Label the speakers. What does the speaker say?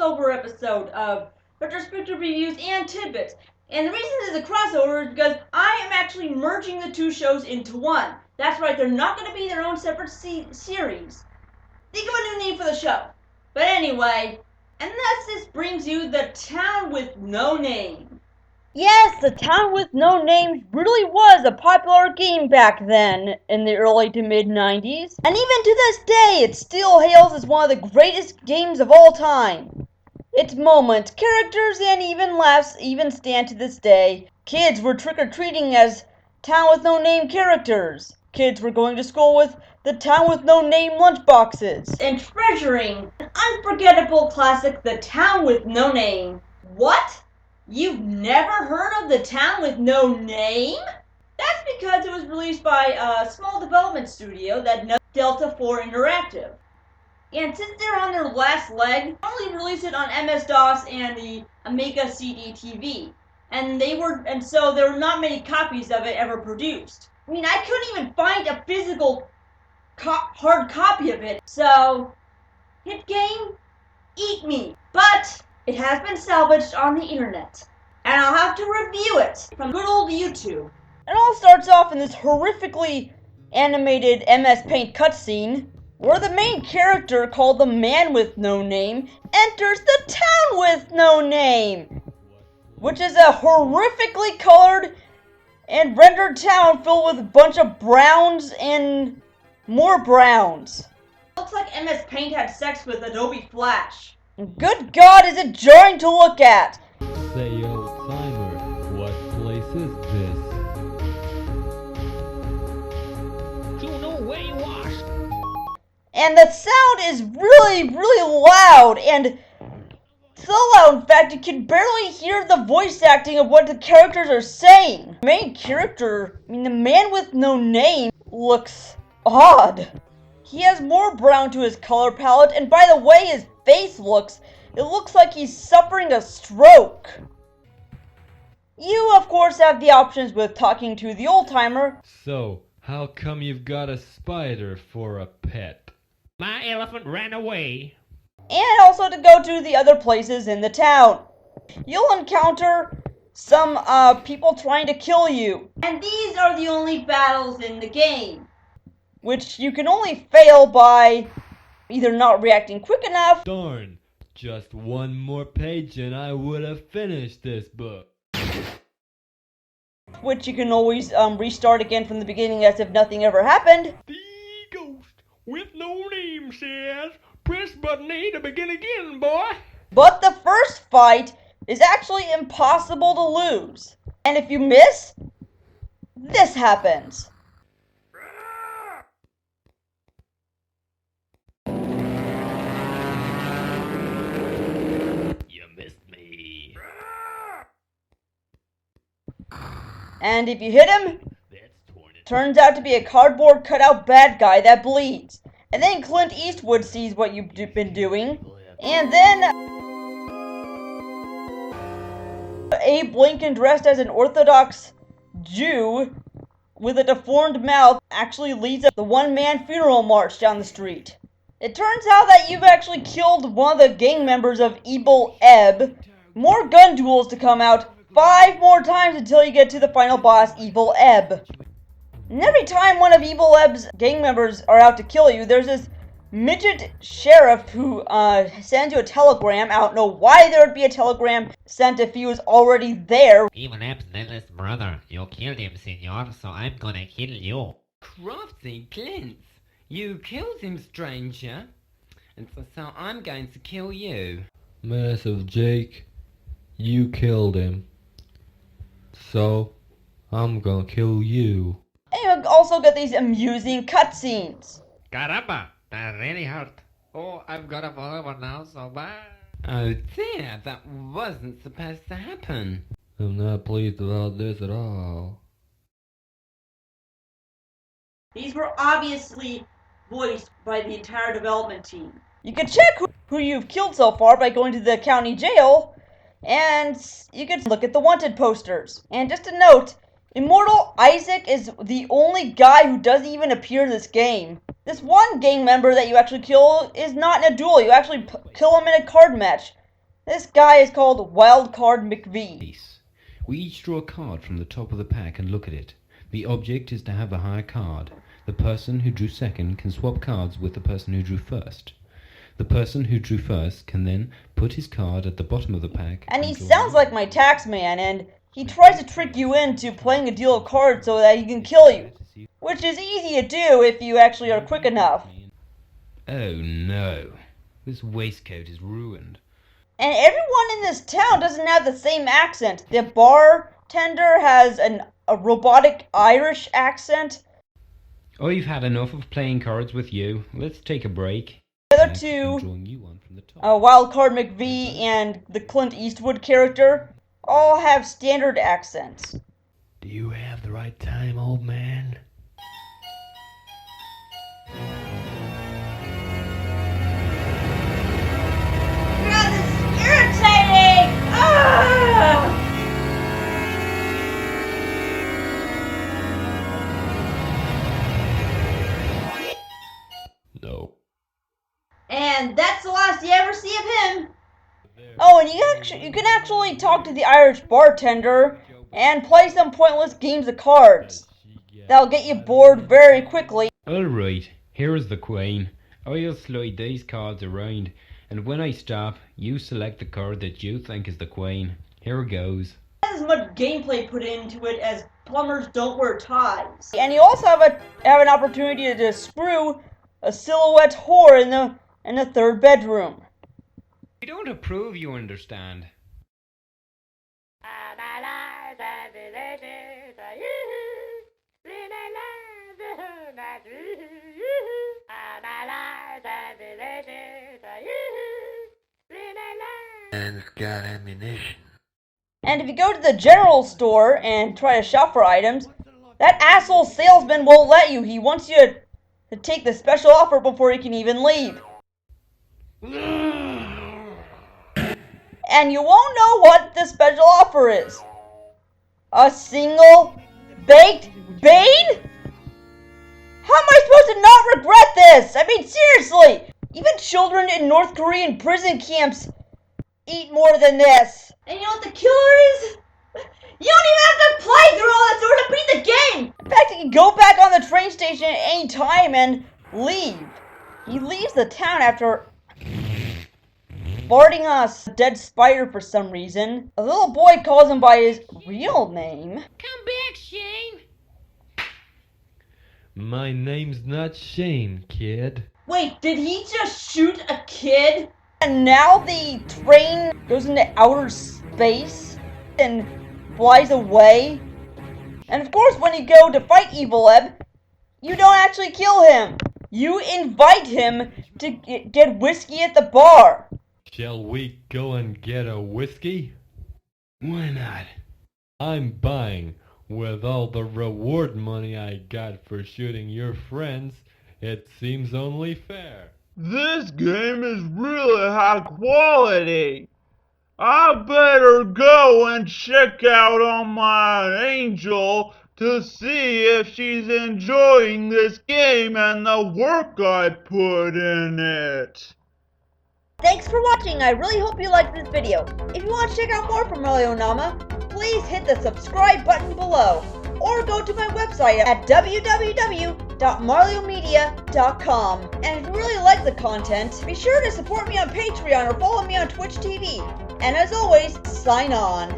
Speaker 1: crossover episode of Retrospective Reviews and TidBits. And the reason this is a crossover is because I am actually merging the two shows into one. That's right, they're not going to be their own separate series. Think of a new name for the show. But anyway, unless this brings you The Town with No Name.
Speaker 2: Yes, The Town with No Name really was a popular game back then, in the early to mid-90s. And even to this day, it still hails as one of the greatest games of all time. Its moments, characters, and even laughs even stand to this day. Kids were trick-or-treating as Town with No Name characters. Kids were going to school with the Town with No Name lunchboxes.
Speaker 1: And treasuring an unforgettable classic, The Town with No Name. What? You've never heard of The Town with No Name? That's because it was released by a small development studio that knows Delta 4 Interactive. And since they're on their last leg, they only released it on MS-DOS and the Amiga CD-TV. And so there were not many copies of it ever produced. I mean, I couldn't even find a physical hard copy of it. So, hit game, eat me. But it has been salvaged on the internet, and I'll have to review it from good old YouTube.
Speaker 2: It all starts off in this horrifically animated MS Paint cutscene, where the main character, called the Man with No Name, enters the Town with No Name, which is a horrifically colored and rendered town filled with a bunch of browns and more browns.
Speaker 1: Looks like MS Paint had sex with Adobe Flash.
Speaker 2: Good God, is it jarring to look at!
Speaker 3: Say, old timer, what place is this?
Speaker 4: You know where you are.
Speaker 2: And the sound is really loud, and so loud, in fact, you can barely hear the voice acting of what the characters are saying. The main character, the Man with No Name, looks odd. He has more brown to his color palette, and by the way his face looks, it looks like he's suffering a stroke. You, of course, have the options with talking to the old-timer.
Speaker 3: So, how come you've got a spider for a pet?
Speaker 4: My elephant ran away.
Speaker 2: And also to go to the other places in the town. You'll encounter some people trying to kill you,
Speaker 1: And these are the only battles in the game.
Speaker 2: which you can only fail by either not reacting quick enough.
Speaker 3: Darn, just one more page and I would have finished this book.
Speaker 2: Which you can always restart again from the beginning as if nothing ever happened.
Speaker 4: The ghost with no name says, press button A to begin again, boy.
Speaker 2: But the first fight is actually impossible to lose. And if you miss, this happens.
Speaker 4: You missed me.
Speaker 2: And if you hit him,
Speaker 4: That's torn it.
Speaker 2: turns out to be a cardboard cutout bad guy that bleeds. And then Clint Eastwood sees what you've been doing. And then Abe Lincoln, dressed as an Orthodox Jew with a deformed mouth, actually leads the one-man funeral march down the street. It turns out that you've actually killed one of the gang members of Evil Ebb. More gun duels to come out 5 more times until you get to the final boss, Evil Ebb. And every time one of Evil Ebb's gang members are out to kill you, there's this midget sheriff who sends you a telegram. I don't know why there would be a telegram sent if he was already there.
Speaker 5: Evil App's littlest brother. You killed him, senor, so I'm gonna kill you.
Speaker 6: Crafty Clint, you killed him, stranger, and so I'm going to kill you.
Speaker 3: Massive Jake, you killed him. So, I'm gonna kill you.
Speaker 2: And you also get these amusing cutscenes.
Speaker 5: Caramba, that really hurt. Oh, I've got a follower now, so bye.
Speaker 6: Oh dear, that wasn't supposed to happen.
Speaker 3: I'm not pleased about this at all.
Speaker 1: These were obviously voiced by the entire development team.
Speaker 2: You can check who you've killed so far by going to the county jail, and you can look at the wanted posters. And just a note, Immortal Isaac is the only guy who doesn't even appear in this game. This one gang member that you actually kill is not in a duel. You actually kill him in a card match. This guy is called Wildcard McVee.
Speaker 7: Ace. We each draw a card from the top of the pack and look at it. The object is to have the higher card. The person who drew second can swap cards with the person who drew first. The person who drew first can then put his card at the bottom of the pack.
Speaker 2: And he
Speaker 7: draw
Speaker 2: sounds like my tax man, and he tries to trick you into playing a deal of cards so that he can kill you. Which is easy to do if you actually are quick enough.
Speaker 7: Oh no. This waistcoat is ruined.
Speaker 2: And everyone in this town doesn't have the same accent. The bartender has a robotic Irish accent.
Speaker 7: I've had enough of playing cards with you. Let's take a break.
Speaker 2: The other two, Wildcard McVee and the Clint Eastwood character, all have standard accents.
Speaker 3: Do you have the right time, old man?
Speaker 1: God, this is irritating! Ah!
Speaker 3: No.
Speaker 1: And that's the last you ever see of him.
Speaker 2: Oh, and you can actually talk to the Irish bartender and play some pointless games of cards. That'll get you bored very quickly.
Speaker 7: Alright, here is the queen. I'll slide these cards around, and when I stop, you select the card that you think is the queen. Here goes.
Speaker 1: As much gameplay put into it as plumbers don't wear ties.
Speaker 2: And you also have an opportunity to screw a silhouette whore in the third bedroom.
Speaker 7: We don't approve, you understand.
Speaker 3: And it's got ammunition.
Speaker 2: And if you go to the general store and try to shop for items, that asshole salesman won't let you. He wants you to take the special offer before you can even leave. And you won't know what the special offer is. A single baked bean? How am I supposed to not regret this? I mean, seriously! Even children in North Korean prison camps eat more than this.
Speaker 1: And you know what the killer is? You don't even have to play through all this in order to beat the game!
Speaker 2: In fact, he can go back on the train station at any time and leave. He leaves the town after farting on a dead spider for some reason. A little boy calls him by his real name.
Speaker 6: Come back, Shane.
Speaker 3: My name's not Shane, kid.
Speaker 1: Wait, did he just shoot a kid?
Speaker 2: And now the train goes into outer space and flies away. And of course, when you go to fight Evil Ebb, you don't actually kill him. You invite him to get whiskey at the bar.
Speaker 3: Shall we go and get a whiskey?
Speaker 7: Why not?
Speaker 3: I'm buying. With all the reward money I got for shooting your friends, it seems only fair.
Speaker 8: This game is really high quality. I better go and check out on my Angel to see if she's enjoying this game and the work I put in it.
Speaker 2: Thanks for watching. I really hope you liked this video. If you want to check out more from Marlyonama, please hit the subscribe button below or go to my website at www.marlyomedia.com. And if you really like the content, be sure to support me on Patreon or follow me on Twitch TV. And as always, sign on.